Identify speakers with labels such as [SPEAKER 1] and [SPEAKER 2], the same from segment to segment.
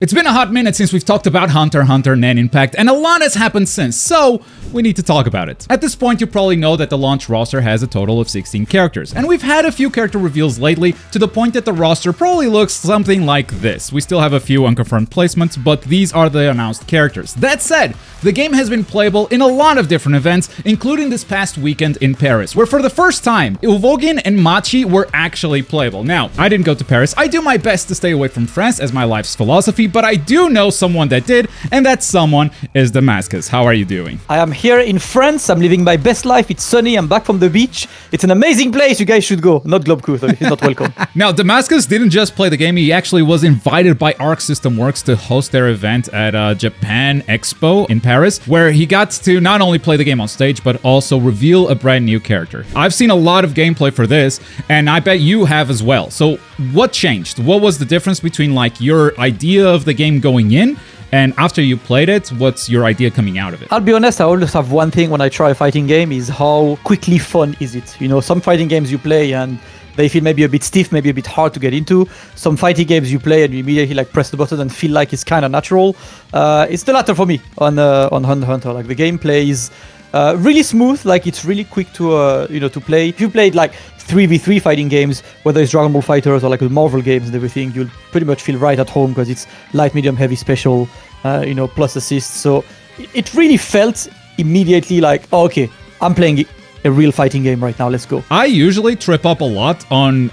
[SPEAKER 1] It's been a hot minute since we've talked about Hunter Nen Impact, and a lot has happened since, so we need to talk about it. At this point, you probably know that the launch roster has a total of 16 characters, and we've had a few character reveals lately to the point that the roster probably looks something like this. We still have a few unconfirmed placements, but these are the announced characters. That said, the game has been playable in a lot of different events, including this past weekend in Paris, where for the first time, Uvogin and Machi were actually playable. Now, I didn't go to Paris. I do my best to stay away from France as my life's philosophy, but I do know someone that did, and that someone is Damascus. How are you doing?
[SPEAKER 2] I am here in France. I'm living my best life. It's sunny. I'm back from the beach. It's an amazing place. You guys should go. Not Globku, though. He's not welcome.
[SPEAKER 1] Now, Damascus didn't just play the game. He actually was invited by Arc System Works to host their event at Japan Expo in Paris, where he got to not only play the game on stage, but also reveal a brand new character. I've seen a lot of gameplay for this, and I bet you have as well. So what changed? What was the difference between like your idea of the game going in and after you played it? What's your idea coming out of it?
[SPEAKER 2] I'll be honest, I always have one thing when I try a fighting game is how quickly fun is it. You know, some fighting games you play and they feel maybe a bit stiff, maybe a bit hard to get into. Some fighting games you play and you immediately like press the button and feel like it's kind of natural. It's the latter for me on Hunter x Hunter. Like the gameplay is really smooth, like it's really quick to to play. If you played like 3v3 fighting games, whether it's Dragon Ball Fighters or like the Marvel games and everything, you'll pretty much feel right at home because it's light, medium, heavy, special, plus assists. So it really felt immediately like, oh, okay, I'm playing a real fighting game right now, let's go.
[SPEAKER 1] I usually trip up a lot on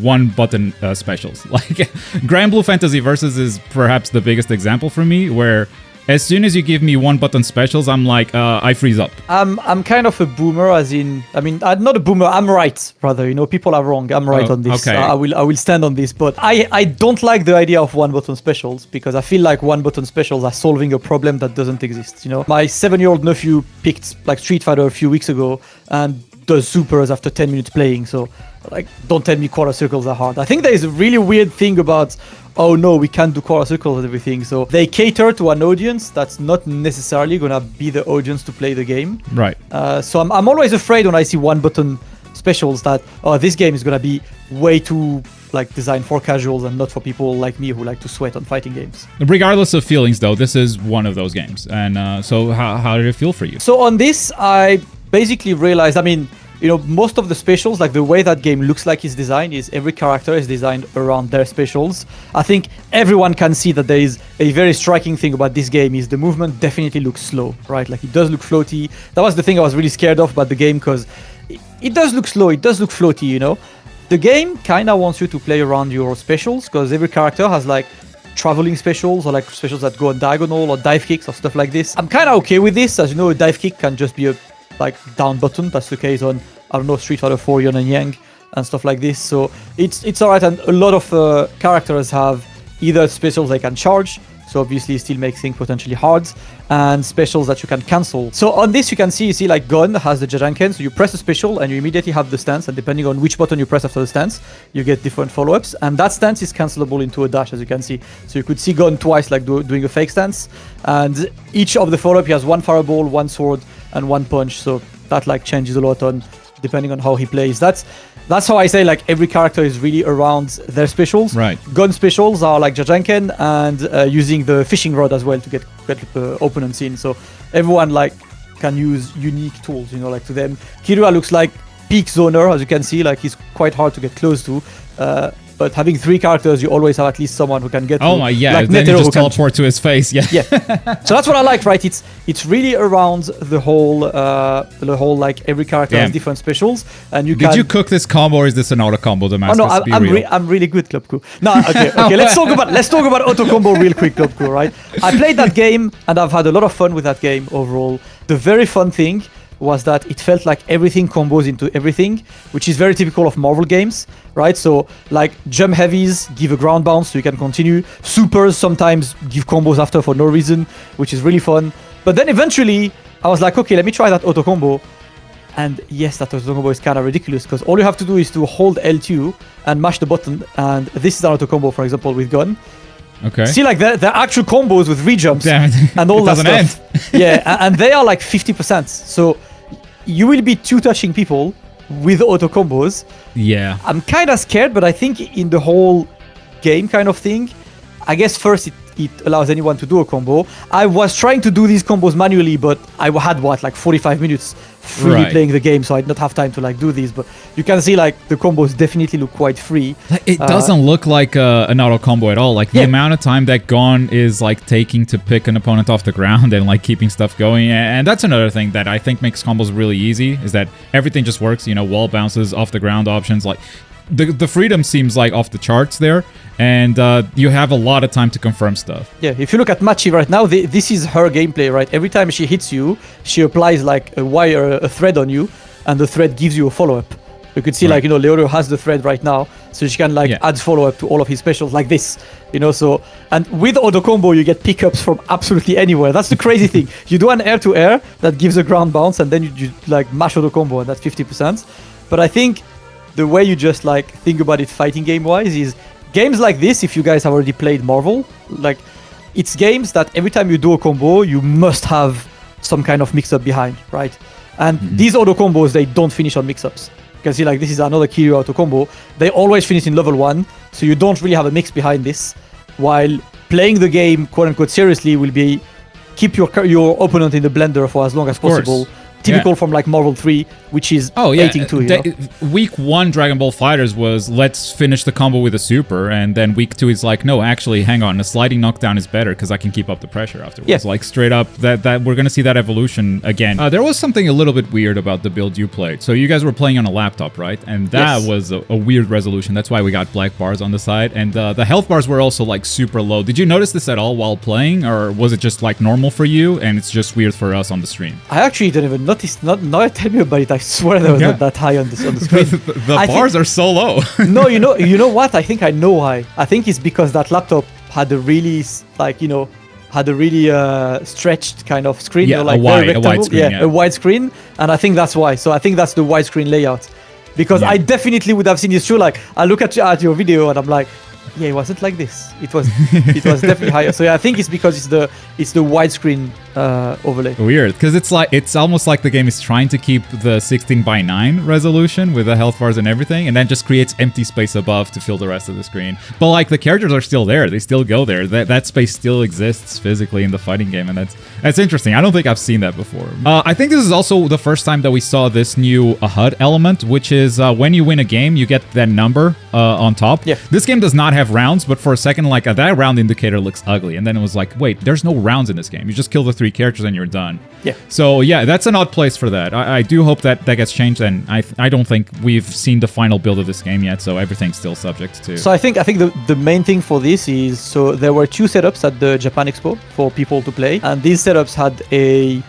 [SPEAKER 1] one-button specials. Like Grand Blue Fantasy Versus is perhaps the biggest example for me, where as soon as you give me one-button specials, I'm like, I freeze up.
[SPEAKER 2] I'm kind of a boomer, as in, I'm not a boomer, I'm right, rather. You know, people are wrong, I'm right on this.
[SPEAKER 1] Okay.
[SPEAKER 2] I will stand on this, but I don't like the idea of one-button specials because I feel like one-button specials are solving a problem that doesn't exist. You know, my 7-year-old nephew picked like Street Fighter a few weeks ago and does supers after 10 minutes playing, so like, don't tell me quarter circles are hard. I think there is a really weird thing about, oh no, we can't do quarter circles and everything. So they cater to an audience that's not necessarily gonna be the audience to play the game.
[SPEAKER 1] Right.
[SPEAKER 2] So I'm always afraid when I see one-button specials that, oh, this game is gonna be way too like designed for casuals and not for people like me who like to sweat on fighting games.
[SPEAKER 1] Regardless of feelings, though, this is one of those games. And so how did it feel for you?
[SPEAKER 2] So on this, I basically realized, most of the specials, like the way that game looks like it's designed is every character is designed around their specials. I think everyone can see that there is a very striking thing about this game is the movement definitely looks slow, right? Like it does look floaty. That was the thing I was really scared of about the game because it does look slow, it does look floaty, you know? The game kind of wants you to play around your specials because every character has like traveling specials or like specials that go on diagonal or dive kicks or stuff like this. I'm kind of okay with this. As you know, a dive kick can just be a like down button. That's the case on, I don't know, Street Fighter 4, Yin and Yang and stuff like this. So it's alright, and a lot of characters have either specials they can charge, so obviously it still makes things potentially hard, and specials that you can cancel. So on this you see like Gun has the Jajanken, so you press a special and you immediately have the stance, and depending on which button you press after the stance, you get different follow-ups, and that stance is cancelable into a dash, as you can see. So you could see Gun twice like doing a fake stance, and each of the follow-up he has one fireball, one sword, and one punch, so that like changes a lot on depending on how he plays. That's how I say like every character is really around their specials.
[SPEAKER 1] Right.
[SPEAKER 2] Gun specials are like Jajanken and using the fishing rod as well to get opponents in. So everyone like can use unique tools, like to them. Kirua looks like peak zoner, as you can see, like he's quite hard to get close to. But having 3 characters, you always have at least someone who can get.
[SPEAKER 1] Oh my, yeah!
[SPEAKER 2] Like
[SPEAKER 1] then you just teleport to his face. Yeah.
[SPEAKER 2] Yeah. So that's what I like, right? It's really around the whole like every character has different specials, and you. Did
[SPEAKER 1] you cook this combo, or is this an auto combo, Damascus?
[SPEAKER 2] Oh no, I'm really good, Globku. No, okay. Let's talk about auto combo real quick, Globku. Right? I played that game, and I've had a lot of fun with that game overall. The very fun thing was that it felt like everything combos into everything, which is very typical of Marvel games, right? So like jump heavies give a ground bounce so you can continue. Supers sometimes give combos after for no reason, which is really fun. But then eventually I was like, okay, let me try that auto combo. And yes, that auto combo is kind of ridiculous because all you have to do is to hold L2 and mash the button. And this is an auto combo, for example, with Gun.
[SPEAKER 1] Okay.
[SPEAKER 2] See, like the actual combos with re-jumps and all that stuff. Yeah, and they are like 50%. So you will be two-touching people with auto combos.
[SPEAKER 1] Yeah.
[SPEAKER 2] I'm kind of scared, but I think in the whole game kind of thing, I guess first it allows anyone to do a combo. I was trying to do these combos manually, but I had like 45 minutes freely playing the game, so I did not have time to like do these. But you can see like the combos definitely look quite free.
[SPEAKER 1] It doesn't look like an auto combo at all. Like the amount of time that Gon is like taking to pick an opponent off the ground and like keeping stuff going. And that's another thing that I think makes combos really easy, is that everything just works. You know, wall bounces, off the ground options, like the freedom seems like off the charts there, and you have a lot of time to confirm stuff.
[SPEAKER 2] Yeah, if you look at Machi right now, this is her gameplay, right? Every time she hits you, she applies like a wire, a thread on you, and the thread gives you a follow-up. You could see like, you know, Leorio has the thread right now, so she can like add follow-up to all of his specials like this, you know. So, and with auto combo, you get pickups from absolutely anywhere. That's the crazy thing. You do an air-to-air that gives a ground bounce, and then you like mash auto combo, and that's 50%. But I think the way you just like think about it fighting game wise is games like this, if you guys have already played Marvel, like it's games that every time you do a combo, you must have some kind of mix-up behind, right? And these auto combos, they don't finish on mix-ups. You can see like this is another Kiryu auto combo. They always finish in level 1, so you don't really have a mix behind this. While playing the game quote-unquote seriously will be keep your opponent in the blender for as long as possible. Typical from like Marvel 3, which is baiting too.
[SPEAKER 1] Week 1 Dragon Ball FighterZ was let's finish the combo with a super, and then week 2 is like, no, actually, hang on, a sliding knockdown is better because I can keep up the pressure afterwards. Like straight up, that we're gonna see that evolution again. There was something a little bit weird about the build you played. So you guys were playing on a laptop, right? And that was a weird resolution. That's why we got black bars on the side, and the health bars were also like super low. Did you notice this at all while playing, or was it just like normal for you and it's just weird for us on the stream?
[SPEAKER 2] I actually didn't even notice. Now tell me about it. I swear they were not that high on the screen.
[SPEAKER 1] the bars are so low.
[SPEAKER 2] No, you know what? I think I know why. I think it's because that laptop had a really stretched kind of screen.
[SPEAKER 1] Yeah,
[SPEAKER 2] like
[SPEAKER 1] a wide screen.
[SPEAKER 2] A wide screen, and I think that's why. So I think that's the widescreen layout. Because I definitely would have seen this too. Like I look at your video and I'm like, yeah, it wasn't like this. It was definitely higher. So yeah, I think it's because it's the widescreen overlay.
[SPEAKER 1] Weird, because it's almost like the game is trying to keep the 16:9 resolution with the health bars and everything, and then just creates empty space above to fill the rest of the screen. But like the characters are still there; they still go there. That space still exists physically in the fighting game, and that's interesting. I don't think I've seen that before. I think this is also the first time that we saw this new HUD element, which is when you win a game, you get that number on top.
[SPEAKER 2] Yeah.
[SPEAKER 1] This game does not have rounds, but for a second, like that round indicator looks ugly, and then it was like, wait, there's no rounds in this game. You just kill the 3 characters and you're done.
[SPEAKER 2] Yeah.
[SPEAKER 1] So yeah, that's an odd place for that. I do hope that gets changed, and I don't think we've seen the final build of this game yet, so everything's still subject to.
[SPEAKER 2] So I think the main thing for this is, so there were 2 setups at the Japan Expo for people to play, and these setups had a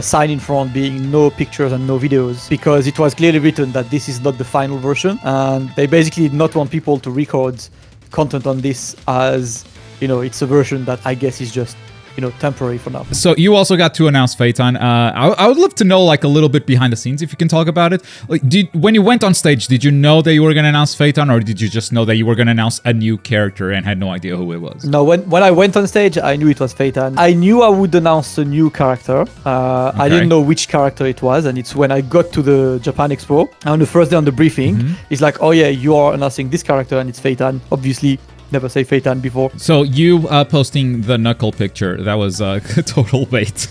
[SPEAKER 2] sign in front being no pictures and no videos, because it was clearly written that this is not the final version, and they basically did not want people to record content on this, as you know, it's a version that I guess is just, you know, temporary for now.
[SPEAKER 1] So you also got to announce Feitan. I would love to know like a little bit behind the scenes, if you can talk about it. Like, when you went on stage, did you know that you were going to announce Feitan, or did you just know that you were going to announce a new character and had no idea who it was?
[SPEAKER 2] No, when I went on stage, I knew it was Feitan. I knew I would announce a new character. I didn't know which character it was, and it's when I got to the Japan Expo, and on the first day on the briefing, it's like, oh yeah, you are announcing this character, and it's Feitan. Obviously, never say Feitan before.
[SPEAKER 1] So you posting the Knuckle picture, that was total bait.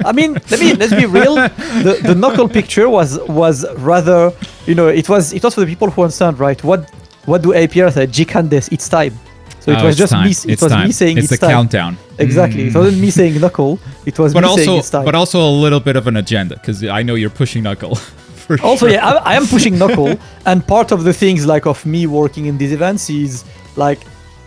[SPEAKER 2] I mean, let's be real. The Knuckle picture was rather, you know, it was for the people who understand, right? What do APR say? Jikandes, it's time. So it was just me. It was me saying it's
[SPEAKER 1] the
[SPEAKER 2] time.
[SPEAKER 1] Countdown.
[SPEAKER 2] Exactly. It wasn't me saying Knuckle. It was me saying it's time.
[SPEAKER 1] But also a little bit of an agenda, because I know you're pushing Knuckle.
[SPEAKER 2] Also, yeah, I am pushing Knuckle, and part of the things like of me working in these events is like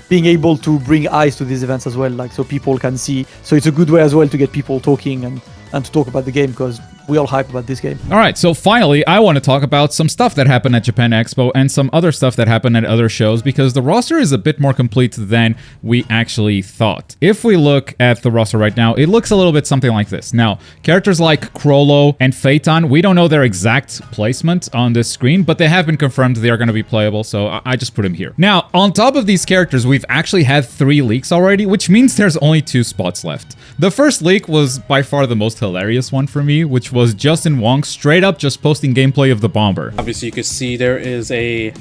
[SPEAKER 2] being able to bring eyes to these events as well, like so people can see. So it's a good way as well to get people talking and to talk about the game, because we all hype about this game.
[SPEAKER 1] All right, so finally, I want to talk about some stuff that happened at Japan Expo and some other stuff that happened at other shows, because the roster is a bit more complete than we actually thought. If we look at the roster right now, it looks a little bit something like this. Now, characters like Chrollo and Feitan, we don't know their exact placement on this screen, but they have been confirmed they are going to be playable, so I just put them here. Now, on top of these characters, we've actually had 3 leaks already, which means there's only 2 spots left. The first leak was by far the most hilarious one for me, which was Justin Wong straight up just posting gameplay of the Bomber.
[SPEAKER 3] Obviously, you can see there is a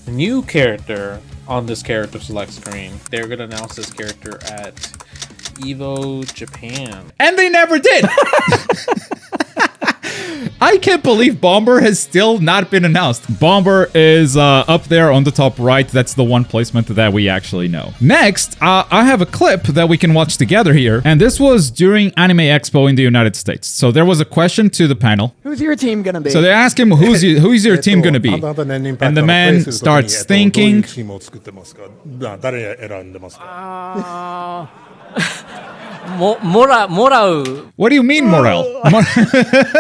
[SPEAKER 3] new character on this character select screen. They're gonna announce this character at Evo Japan.
[SPEAKER 1] And they never did. I can't believe Bomber has still not been announced. Bomber is up there on the top right. That's the one placement that we actually know. Next, I have a clip that we can watch together here. And this was during Anime Expo in the United States. So there was a question to the panel.
[SPEAKER 4] Who's your team gonna be?
[SPEAKER 1] So they ask him, who's your team gonna be? And the man starts thinking. What do you mean, Morel?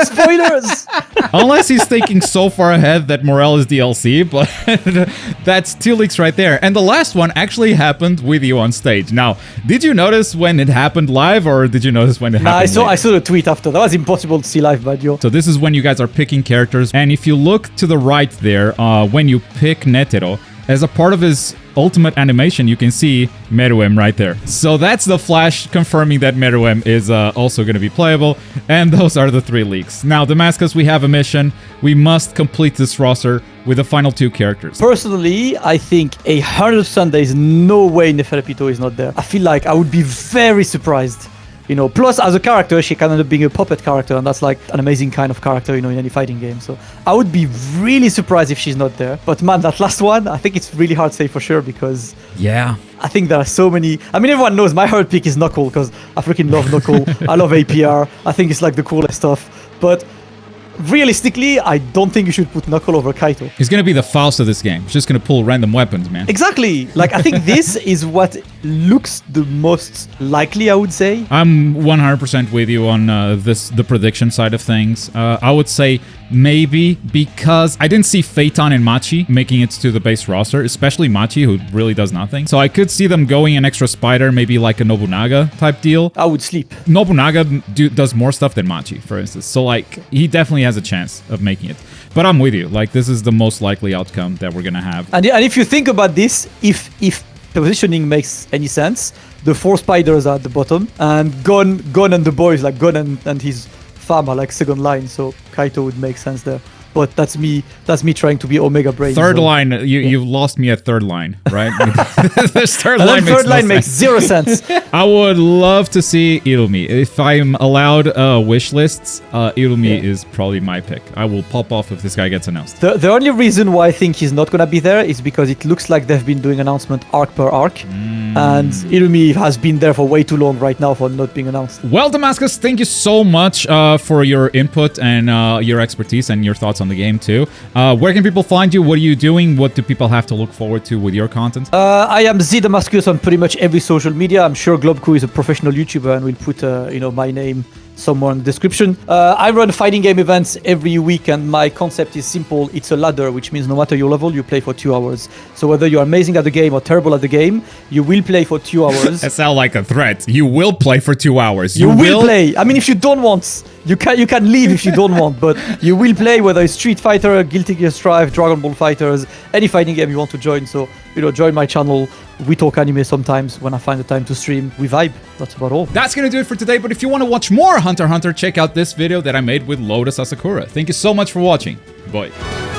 [SPEAKER 2] Spoilers!
[SPEAKER 1] Unless he's thinking so far ahead that Morel is DLC, but that's 2 leaks right there. And the last one actually happened with you on stage. Now, did you notice when it happened live, or did you notice when it happened
[SPEAKER 2] I saw the tweet after. That was impossible to see live, Badio.
[SPEAKER 1] So this is when you guys are picking characters. And if you look to the right there, when you pick Netero, as a part of his ultimate animation, you can see Meruem right there. So that's the flash confirming that Meruem is also going to be playable. And those are the 3 leaks. Now, Damascus, we have a mission. We must complete this roster with the final 2 characters.
[SPEAKER 2] Personally, I think 100% there is no way Neferepito is not there. I feel like I would be very surprised. You know, plus as a character, she can end up being a puppet character, and that's like an amazing kind of character, you know, in any fighting game. So I would be really surprised if she's not there. But man, that last one, I think it's really hard to say for sure because
[SPEAKER 1] yeah,
[SPEAKER 2] I think there are so many. I mean, everyone knows my heart pick is Knuckle because I freaking love Knuckle. I love APR. I think it's like the coolest stuff. But realistically, I don't think you should put Knuckle over Kaito.
[SPEAKER 1] He's going to be the Faust of this game. He's just going to pull random weapons, man.
[SPEAKER 2] Exactly. Like, I think this is what looks the most likely, I would say.
[SPEAKER 1] I'm 100% with you on the prediction side of things. I would say maybe because I didn't see Feitan and Machi making it to the base roster, especially Machi, who really does nothing. So I could see them going an extra spider, maybe like a Nobunaga type deal.
[SPEAKER 2] I would sleep.
[SPEAKER 1] Nobunaga does more stuff than Machi, for instance. So like he definitely has a chance of making it. But I'm with you. Like this is the most likely outcome that we're gonna have.
[SPEAKER 2] And if you think about this, if positioning makes any sense, the 4 spiders are at the bottom, and Gon and the boys, like Gon and his fam are like second line, so Kaito would make sense there. But that's me trying to be Omega Brain.
[SPEAKER 1] Third line, you've lost me at third line, right? This third
[SPEAKER 2] line makes zero sense.
[SPEAKER 1] I would love to see Irumi. If I'm allowed wish lists, Irumi is probably my pick. I will pop off if this guy gets announced.
[SPEAKER 2] The only reason why I think he's not going to be there is because it looks like they've been doing announcement arc per arc. And Irumi has been there for way too long right now for not being announced.
[SPEAKER 1] Well, Damascus, thank you so much for your input and your expertise and your thoughts on the game too. Where can people find you? What are you doing? What do people have to look forward to with your content?
[SPEAKER 2] I am Z Damascus on pretty much every social media. I'm sure Globku is a professional YouTuber and we'll put my name somewhere in the description. I run fighting game events every week and my concept is simple. It's a ladder, which means no matter your level, you play for 2 hours. So whether you're amazing at the game or terrible at the game, you will play for 2 hours.
[SPEAKER 1] That sounds like a threat. You will play for 2 hours.
[SPEAKER 2] You will play. I mean, if you don't want, you can leave if you don't want, but you will play whether it's Street Fighter, Guilty Gear Strive, Dragon Ball Fighters, any fighting game you want to join. So, join my channel. We talk anime sometimes when I find the time to stream. We vibe. That's about all.
[SPEAKER 1] That's going to do it for today. But if you want to watch more Hunter x Hunter, check out this video that I made with Lotus Asakura. Thank you so much for watching. Bye.